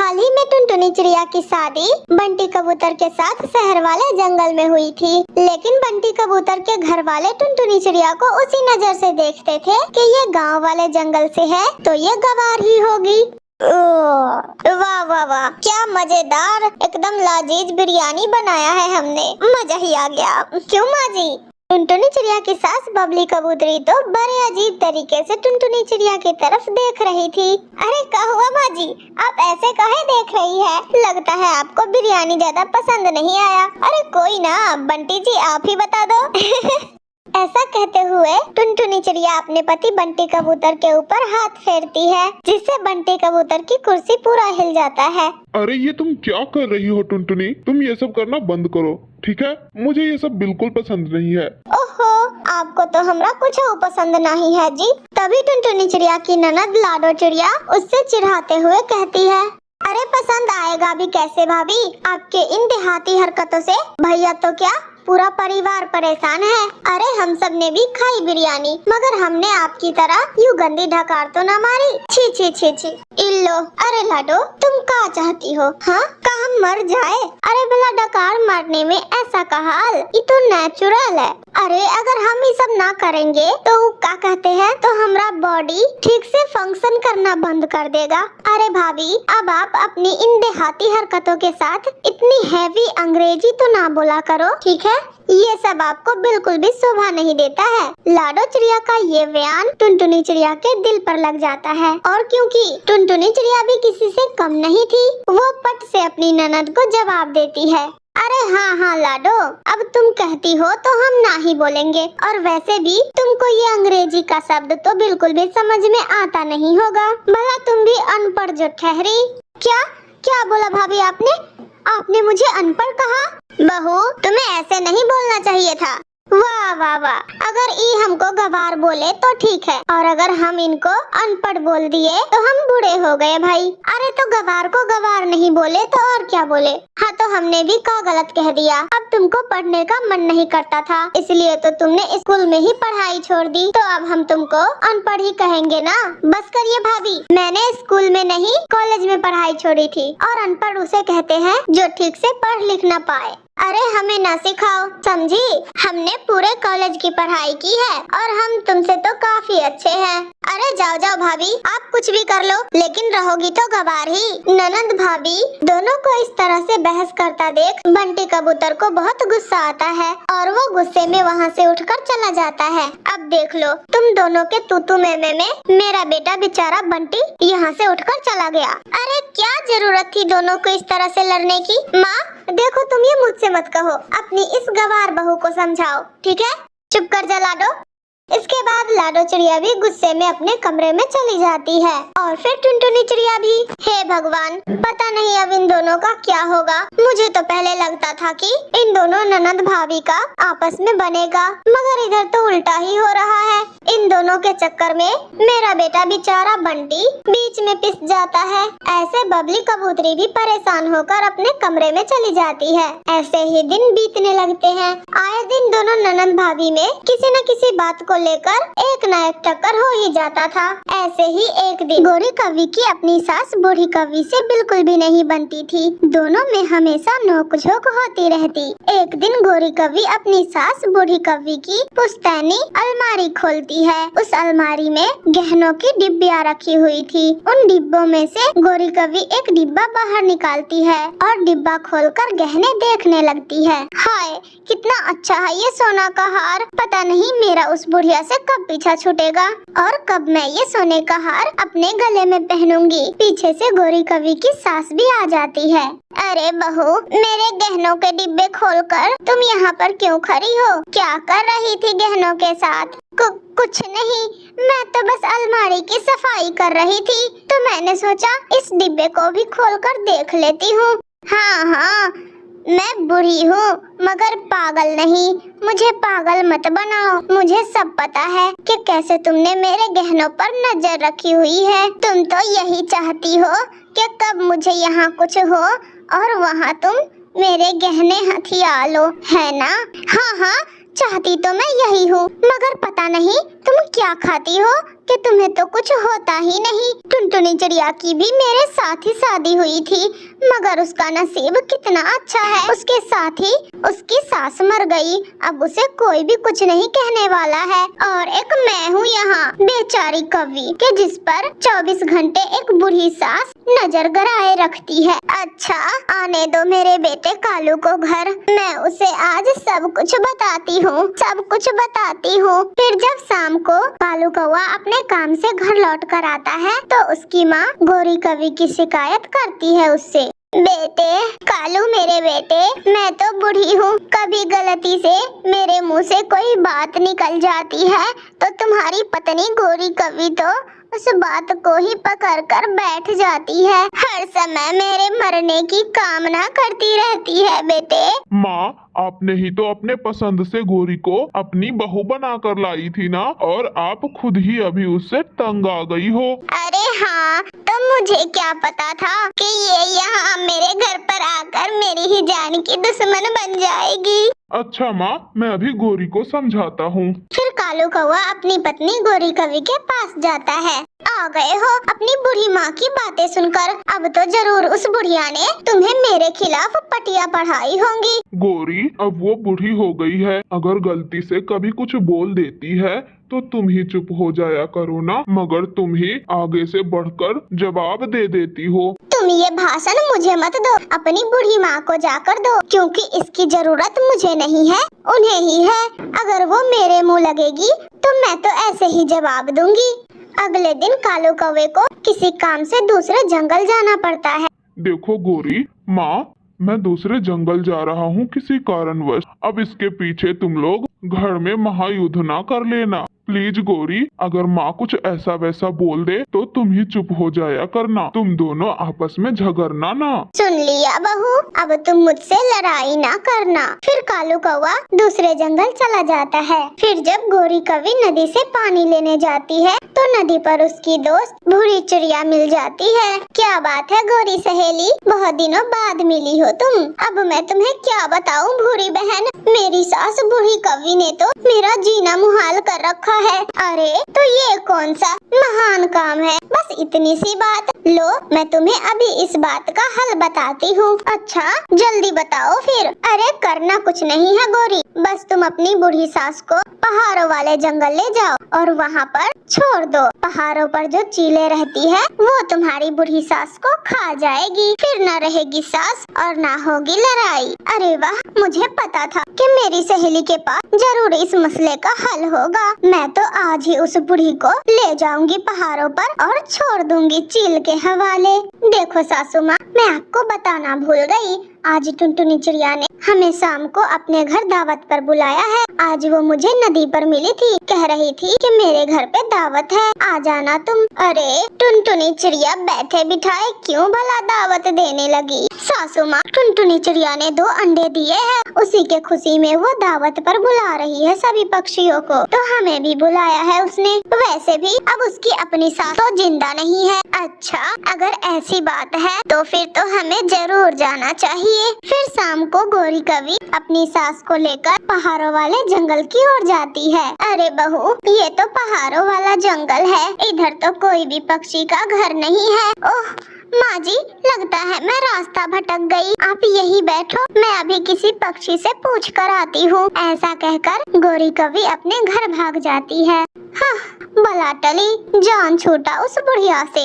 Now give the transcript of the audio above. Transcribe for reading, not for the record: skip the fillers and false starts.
हाल ही में टुनटुनी चिड़िया की शादी बंटी कबूतर के साथ शहर वाले जंगल में हुई थी, लेकिन बंटी कबूतर के घर वाले टुनटुनी चिड़िया को उसी नजर से देखते थे कि ये गांव वाले जंगल से है तो ये गवार ही होगी। वाह वाह वाह, क्या मजेदार एकदम लाजीज बिरयानी बनाया है हमने, मजा ही आ गया। क्यों माँ जी? टुनटुनी चिड़िया की सास बबली कबूतरी तो बड़े अजीब तरीके से टुनटुनी चिड़िया की तरफ देख रही थी। अरे क्या हुआ माँ जी, आप ऐसे काहे देख रही है? लगता है आपको बिरयानी ज्यादा पसंद नहीं आया। अरे कोई ना बंटी जी, आप ही बता दो। ऐसा कहते हुए टुनटुनी चिड़िया अपने पति बंटी कबूतर के ऊपर हाथ फेरती है, जिससे बंटी कबूतर की कुर्सी पूरा हिल जाता है। अरे ये तुम क्या कर रही हो टुनटुनी? तुम ये सब करना बंद करो, ठीक है? मुझे ये सब बिल्कुल पसंद नहीं है। ओहो, आपको तो हमरा कुछ पसंद नहीं है जी। तभी टुनटुनी चिड़िया की ननद लाडो चिड़िया उससे चिढ़ाते हुए कहती है, अरे पसंद आएगा भी कैसे भाभी, आपके इन देहाती हरकतों से भैया तो क्या पूरा परिवार परेशान है। अरे हम सब ने भी खाई बिरयानी, मगर हमने आपकी तरह यूं गंदी ढकार तो ना मारी। छी छी छी छी। इल्लो, अरे लाडो तुम क्या चाहती हो? हाँ, का हम मर जाए? अरे भला डकार मारने में ऐसा का हाल, ये तो नेचुरल है। अरे अगर हम ये सब ना करेंगे तो क्या कहते हैं, तो हमारा बॉडी ठीक से फंक्शन करना बंद कर देगा। अरे भाभी, अब आप अपनी इन देहाती हरकतों के साथ इतनी हैवी अंग्रेजी तो ना बोला करो, ठीक है? ये सब आपको बिल्कुल भी शोभा नहीं देता है। लाडो चिड़िया का ये बयान टुनटुनी चिड़िया के दिल पर लग जाता है, और क्योंकि टुनटुनी चिड़िया भी किसी से कम नहीं थी, वो पट से अपनी ननद को जवाब देती है, अरे हाँ हाँ लाडो, अब तुम कहती हो तो हम ना ही बोलेंगे, और वैसे भी तुमको ये अंग्रेजी का शब्द तो बिल्कुल भी समझ में आता नहीं होगा, भला तुम भी अनपढ़ जो ठहरी। क्या क्या बोला भाभी आपने मुझे अनपढ़ कहा? बहू, तुम्हें ऐसे नहीं बोलना चाहिए था। वाह वाह वाह, अगर ई हमको गवार बोले तो ठीक है, और अगर हम इनको अनपढ़ बोल दिए तो हम बूढ़े हो गए भाई। अरे तो गवार को गवार नहीं बोले तो और क्या बोले? हाँ तो हमने भी क्या गलत कह दिया? अब तुमको पढ़ने का मन नहीं करता था, इसलिए तो तुमने स्कूल में ही पढ़ाई छोड़ दी, तो अब हम तुमको अनपढ़ ही कहेंगे ना? बस करिए भाभी, मैंने स्कूल में नहीं कॉलेज में पढ़ाई छोड़ी थी, और अनपढ़ उसे कहते हैं जो ठीक से पढ़ लिख ना पाए। अरे हमें ना सिखाओ, समझी? हमने पूरे कॉलेज की पढ़ाई की है, और हम तुमसे तो काफी अच्छे हैं। अरे जाओ जाओ भाभी, आप कुछ भी कर लो, लेकिन रहोगी तो गवार ही। ननद भाभी दोनों को इस तरह से बहस करता देख बंटी कबूतर को बहुत गुस्सा आता है, और वो गुस्से में वहाँ से उठकर चला जाता है। अब देख लो तुम दोनों के तूतू में मेरा बेटा बेचारा बंटी यहाँ से उठकर चला गया। अरे क्या जरूरत थी दोनों को इस तरह से लड़ने की? माँ देखो, तुम ये मुझसे मत कहो, अपनी इस गवार बहू को समझाओ, ठीक है? चुप कर जा लाडो। इसके बाद लाडो चिड़िया भी गुस्से में अपने कमरे में चली जाती है, और फिर टुनटुनी चिड़िया भी। हे भगवान, पता नहीं अब इन दोनों का क्या होगा। मुझे तो पहले लगता था कि इन दोनों ननद भाभी का आपस में बनेगा, मगर इधर तो उल्टा ही हो रहा है। इन दोनों के चक्कर में मेरा बेटा बेचारा बंटी बीच में पिस जाता है। ऐसे बबली कबूतरी भी परेशान होकर अपने कमरे में चली जाती है। ऐसे ही दिन बीतने लगते हैं। आए दिन दोनों ननद भाभी में किसी न किसी बात को लेकर एक न एक टक्कर हो ही जाता था। ऐसे ही एक दिन गोरी कवि की अपनी सास बूढ़ी कवि से बिल्कुल भी नहीं बनती थी। दोनों में हमेशा नोक-झोंक होती रहती। एक दिन गोरी कवि अपनी सास बूढ़ी कवि की पुश्तैनी अलमारी खोलती है। उस अलमारी में गहनों की डिब्बियाँ रखी हुई थी। उन डिब्बों में से गोरी कवि एक डिब्बा बाहर निकालती है और डिब्बा खोलकर गहने देखने लगती है। हाय, कितना अच्छा है ये सोना का हार। पता नहीं मेरा उस बुढ़िया से कब पीछा छूटेगा, और कब मैं ये सोने का हार अपने गले में पहनूंगी। पीछे से गोरी कवि की सास भी आ जाती है। अरे बहू, मेरे गहनों के डिब्बे खोलकर तुम यहाँ पर क्यों खड़ी हो? क्या कर रही थी गहनों के साथ? कुछ नहीं, मैं तो बस अलमारी की सफाई कर रही थी, तो मैंने सोचा इस डिब्बे को भी खोलकर देख लेती हूँ। हाँ, मैं बुढ़ी हूँ मगर पागल नहीं, मुझे पागल मत बनाओ। मुझे सब पता है कि कैसे तुमने मेरे गहनों पर नजर रखी हुई है। तुम तो यही चाहती हो कि कब मुझे यहाँ कुछ हो और वहाँ तुम मेरे गहने हथिया लो, है ना? हाँ, चाहती तो मैं यही हूँ, मगर पता नहीं तुम क्या खाती हो कि तुम्हें तो कुछ होता ही नहीं। टुनटुनी चिड़िया की भी मेरे साथ ही शादी हुई थी, मगर उसका नसीब कितना अच्छा है, उसके साथ ही उसकी सास मर गई। अब उसे कोई भी कुछ नहीं कहने वाला है। और एक मैं हूँ यहाँ बेचारी कौवी के जिस पर 24 घंटे एक बुढ़ी सास नजर गड़ाए रखती है। अच्छा, आने दो मेरे बेटे कालू को घर, मैं उसे आज सब कुछ बताती हूँ, सब कुछ बताती हूँ। फिर जब शाम को कालू कौवा अपने काम से घर लौट कर आता है तो उसकी माँ गोरी कौवी की शिकायत करती है उससे। बेटे कालू, मेरे बेटे, मैं तो बूढ़ी हूँ, कभी गलती से मेरे मुंह से कोई बात निकल जाती है तो तुम्हारी पत्नी गोरी कौवी तो उस बात को ही पकड़ कर बैठ जाती है, हर समय मेरे मरने की कामना करती रहती है। बेटे माँ, आपने ही तो अपने पसंद से गोरी को अपनी बहू बनाकर लाई थी ना, और आप खुद ही अभी उससे तंग आ गई हो। अरे हाँ, तो मुझे क्या पता था कि ये यहाँ मेरे घर पर आकर मेरी ही जान की दुश्मन बन जाएगी। अच्छा माँ, मैं अभी गोरी को समझाता हूँ। फिर कालू कौवा अपनी पत्नी गोरी कौवी के पास जाता है। आ गए हो अपनी बूढ़ी माँ की बातें सुनकर, अब तो जरूर उस बुढ़िया ने तुम्हें मेरे खिलाफ पटिया पढ़ाई होंगी। गोरी, अब वो बूढ़ी हो गई है, अगर गलती से कभी कुछ बोल देती है तो तुम ही चुप हो जाया करो ना, मगर तुम ही आगे से बढ़कर जवाब दे देती हो। तुम ये भाषण मुझे मत दो, अपनी बूढ़ी माँ को जाकर दो, क्योंकि इसकी जरूरत मुझे नहीं है, उन्हें ही है। अगर वो मेरे मुंह लगेगी तो मैं तो ऐसे ही जवाब दूंगी। अगले दिन कालू कौवे को किसी काम से दूसरे जंगल जाना पड़ता है। देखो गोरी माँ, मैं दूसरे जंगल जा रहा हूँ किसी कारणवश, अब इसके पीछे तुम लोग घर में महायुद्ध ना कर लेना। प्लीज गोरी, अगर माँ कुछ ऐसा वैसा बोल दे तो तुम ही चुप हो जाया करना, तुम दोनों आपस में झगड़ना ना। सुन लिया बहू, अब तुम मुझसे लड़ाई ना करना। फिर कालू कौवा दूसरे जंगल चला जाता है। फिर जब गोरी कौवी नदी से पानी लेने जाती है तो नदी पर उसकी दोस्त भूरी चिड़िया मिल जाती है। क्या बात है गोरी सहेली, बहुत दिनों बाद मिली हो तुम। अब मैं तुम्हें क्या बताऊं भूरी बहन, मेरी सास बूढ़ी कौवी ने तो मेरा जीना मुहाल कर रखा है। अरे तो ये कौन सा महान काम है, बस इतनी सी बात। लो, मैं तुम्हें अभी इस बात का हल बताती हूँ। अच्छा जल्दी बताओ फिर। अरे करना कुछ नहीं है गोरी, बस तुम अपनी बूढ़ी सास को पहाड़ों वाले जंगल ले जाओ और वहाँ पर छोड़ दो। पहाड़ों पर जो चीलें रहती है वो तुम्हारी बूढ़ी सास को खा जाएगी, फिर न रहेगी सास और ना होगी लड़ाई। अरे वाह, मुझे पता था कि मेरी सहेली के पास जरूर इस मसले का हल होगा। मैं तो आज ही उस बूढ़ी को ले जाऊंगी पहाड़ों पर और छोड़ दूंगी चील के हवाले। देखो सासू माँ, मैं आपको बताना भूल गई, आज टुनटुनी चिड़िया ने हमें शाम को अपने घर दावत पर बुलाया है। आज वो मुझे नदी पर मिली थी, कह रही थी कि मेरे घर पे दावत है, आ जाना तुम। अरे टुनटुनी चिड़िया बैठे बिठाए क्यों भला दावत देने लगी। सासू माँ, टुनटुनी चिड़िया ने 2 अंडे दिए हैं, उसी के खुशी में वो दावत पर बुला रही है सभी पक्षियों को, तो हमें भी बुलाया है उसने। वैसे भी अब उसकी अपनी सास तो जिंदा नहीं है। अच्छा अगर ऐसी बात है तो फिर तो हमें जरूर जाना चाहिए। फिर शाम को गोरी कौवी अपनी सास को लेकर पहाड़ों वाले जंगल की ओर जाती है। अरे बहू, ये तो पहाड़ों वाला जंगल है, इधर तो कोई भी पक्षी का घर नहीं है। ओह माँ जी, लगता है मैं रास्ता भटक गई, आप यही बैठो, मैं अभी किसी पक्षी से पूछ कर आती हूँ। ऐसा कहकर गोरी कौवी अपने घर भाग जाती है। हाँ, बला टली, जान छूटा उस बुढ़िया से।